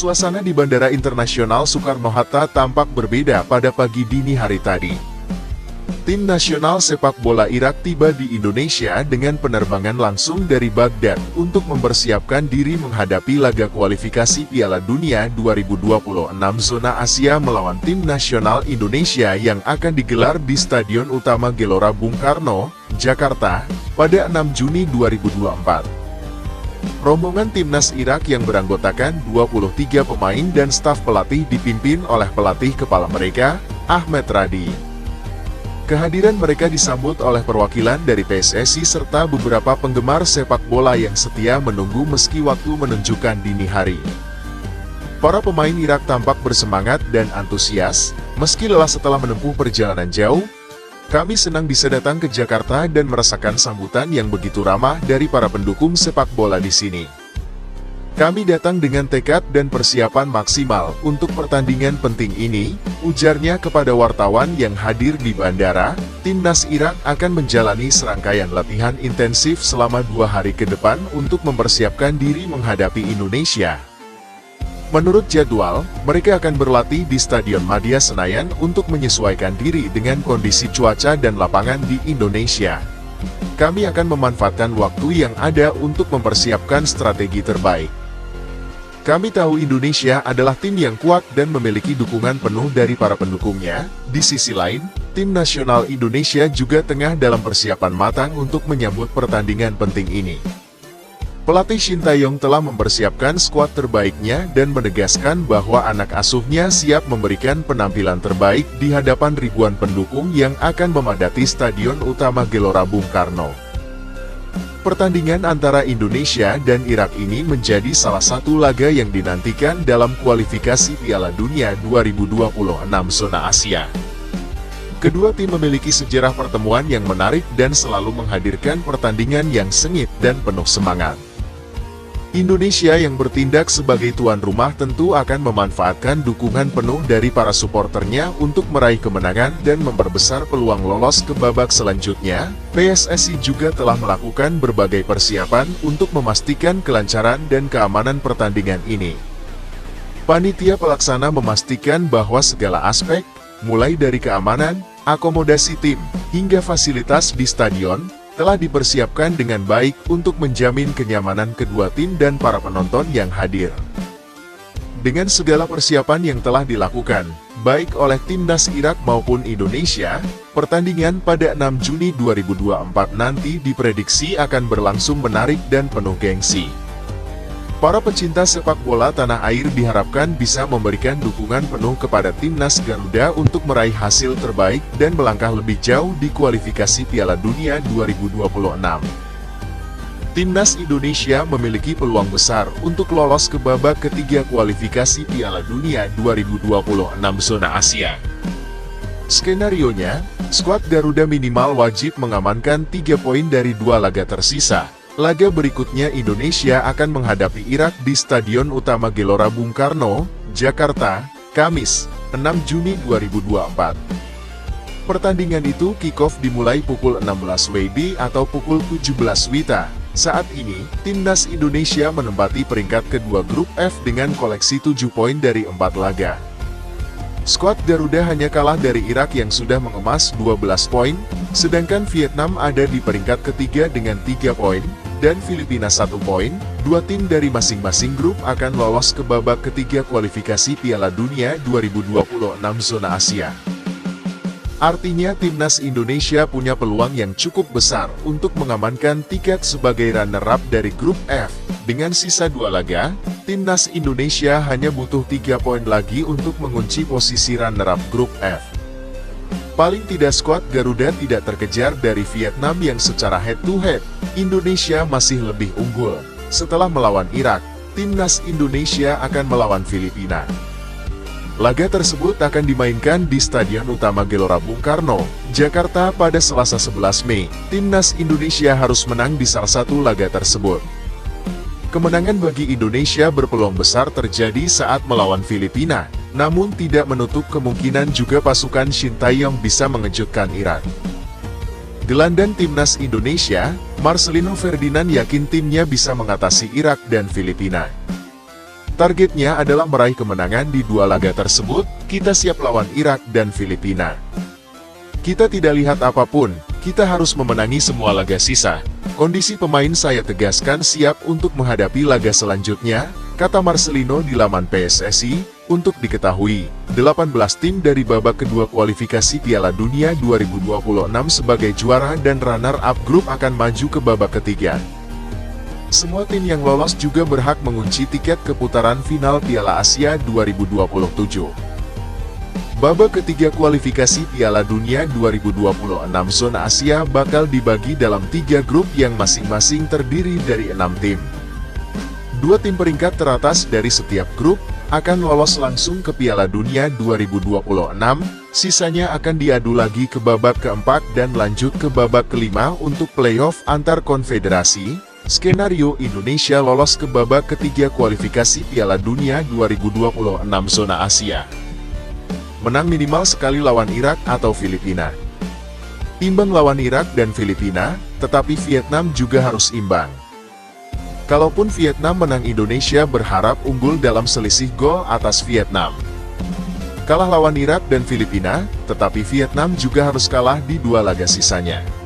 Suasana di Bandara Internasional Soekarno-Hatta tampak berbeda pada pagi dini hari tadi. Tim nasional sepak bola Irak tiba di Indonesia dengan penerbangan langsung dari Baghdad untuk mempersiapkan diri menghadapi laga kualifikasi Piala Dunia 2026 zona Asia melawan tim nasional Indonesia yang akan digelar di Stadion Utama Gelora Bung Karno, Jakarta, pada 6 Juni 2024. Rombongan timnas Irak yang beranggotakan 23 pemain dan staf pelatih dipimpin oleh pelatih kepala mereka, Ahmed Radi. Kehadiran mereka disambut oleh perwakilan dari PSSI serta beberapa penggemar sepak bola yang setia menunggu meski waktu menunjukkan dini hari. Para pemain Irak tampak bersemangat dan antusias, meski lelah setelah menempuh perjalanan jauh. Kami senang bisa datang ke Jakarta dan merasakan sambutan yang begitu ramah dari para pendukung sepak bola di sini. Kami datang dengan tekad dan persiapan maksimal untuk pertandingan penting ini, ujarnya kepada wartawan yang hadir di bandara. Timnas Irak akan menjalani serangkaian latihan intensif selama 2 hari ke depan untuk mempersiapkan diri menghadapi Indonesia. Menurut jadwal, mereka akan berlatih di Stadion Madia Senayan untuk menyesuaikan diri dengan kondisi cuaca dan lapangan di Indonesia. Kami akan memanfaatkan waktu yang ada untuk mempersiapkan strategi terbaik. Kami tahu Indonesia adalah tim yang kuat dan memiliki dukungan penuh dari para pendukungnya. Di sisi lain, tim nasional Indonesia juga tengah dalam persiapan matang untuk menyambut pertandingan penting ini. Pelatih Shin Tae-yong telah mempersiapkan skuad terbaiknya dan menegaskan bahwa anak asuhnya siap memberikan penampilan terbaik di hadapan ribuan pendukung yang akan memadati Stadion Utama Gelora Bung Karno. Pertandingan antara Indonesia dan Irak ini menjadi salah satu laga yang dinantikan dalam kualifikasi Piala Dunia 2026 zona Asia. Kedua tim memiliki sejarah pertemuan yang menarik dan selalu menghadirkan pertandingan yang sengit dan penuh semangat. Indonesia yang bertindak sebagai tuan rumah tentu akan memanfaatkan dukungan penuh dari para suporternya untuk meraih kemenangan dan memperbesar peluang lolos ke babak selanjutnya. PSSI juga telah melakukan berbagai persiapan untuk memastikan kelancaran dan keamanan pertandingan ini. Panitia pelaksana memastikan bahwa segala aspek, mulai dari keamanan, akomodasi tim, hingga fasilitas di stadion, telah dipersiapkan dengan baik untuk menjamin kenyamanan kedua tim dan para penonton yang hadir. Dengan segala persiapan yang telah dilakukan, baik oleh timnas Irak maupun Indonesia, pertandingan pada 6 Juni 2024 nanti diprediksi akan berlangsung menarik dan penuh gengsi. Para pecinta sepak bola tanah air diharapkan bisa memberikan dukungan penuh kepada timnas Garuda untuk meraih hasil terbaik dan melangkah lebih jauh di kualifikasi Piala Dunia 2026. Timnas Indonesia memiliki peluang besar untuk lolos ke babak ketiga kualifikasi Piala Dunia 2026 zona Asia. Skenarionya, skuad Garuda minimal wajib mengamankan 3 poin dari 2 laga tersisa. Laga berikutnya Indonesia akan menghadapi Irak di Stadion Utama Gelora Bung Karno, Jakarta, Kamis, 6 Juni 2024. Pertandingan itu kick-off dimulai pukul 16 WIB atau pukul 17 WITA. Saat ini, timnas Indonesia menempati peringkat kedua grup F dengan koleksi 7 poin dari 4 laga. Skuad Garuda hanya kalah dari Irak yang sudah mengemas 12 poin, sedangkan Vietnam ada di peringkat ketiga dengan 3 poin, dan Filipina 1 poin. 2 tim dari masing-masing grup akan lolos ke babak ketiga kualifikasi Piala Dunia 2026 zona Asia. Artinya timnas Indonesia punya peluang yang cukup besar untuk mengamankan tiket sebagai runner-up dari grup F. Dengan sisa 2 laga, timnas Indonesia hanya butuh 3 poin lagi untuk mengunci posisi runner-up grup F. Paling tidak skuad Garuda tidak terkejar dari Vietnam yang secara head-to-head, Indonesia masih lebih unggul. Setelah melawan Irak, timnas Indonesia akan melawan Filipina. Laga tersebut akan dimainkan di Stadion Utama Gelora Bung Karno, Jakarta pada Selasa 11 Mei. Timnas Indonesia harus menang di salah satu laga tersebut. Kemenangan bagi Indonesia berpeluang besar terjadi saat melawan Filipina, namun tidak menutup kemungkinan juga pasukan Shin Tae-yong bisa mengejutkan Irak. Gelandang timnas Indonesia, Marcelino Ferdinand yakin timnya bisa mengatasi Irak dan Filipina. Targetnya adalah meraih kemenangan di dua laga tersebut. Kita siap lawan Irak dan Filipina. Kita tidak lihat apapun, kita harus memenangi semua laga sisa. Kondisi pemain saya tegaskan siap untuk menghadapi laga selanjutnya, kata Marcelino di laman PSSI. Untuk diketahui, 18 tim dari babak kedua kualifikasi Piala Dunia 2026 sebagai juara dan runner-up grup akan maju ke babak ketiga. Semua tim yang lolos juga berhak mengunci tiket ke putaran final Piala Asia 2027. Babak ketiga kualifikasi Piala Dunia 2026 zona Asia bakal dibagi dalam 3 grup yang masing-masing terdiri dari 6 tim. 2 tim peringkat teratas dari setiap grup akan lolos langsung ke Piala Dunia 2026, sisanya akan diadu lagi ke babak keempat dan lanjut ke babak kelima untuk playoff antar konfederasi. Skenario Indonesia lolos ke babak ketiga kualifikasi Piala Dunia 2026 zona Asia. Menang minimal sekali lawan Irak atau Filipina. Imbang lawan Irak dan Filipina, tetapi Vietnam juga harus imbang. Kalaupun Vietnam menang, Indonesia berharap unggul dalam selisih gol atas Vietnam. Kalah lawan Irak dan Filipina, tetapi Vietnam juga harus kalah di dua laga sisanya.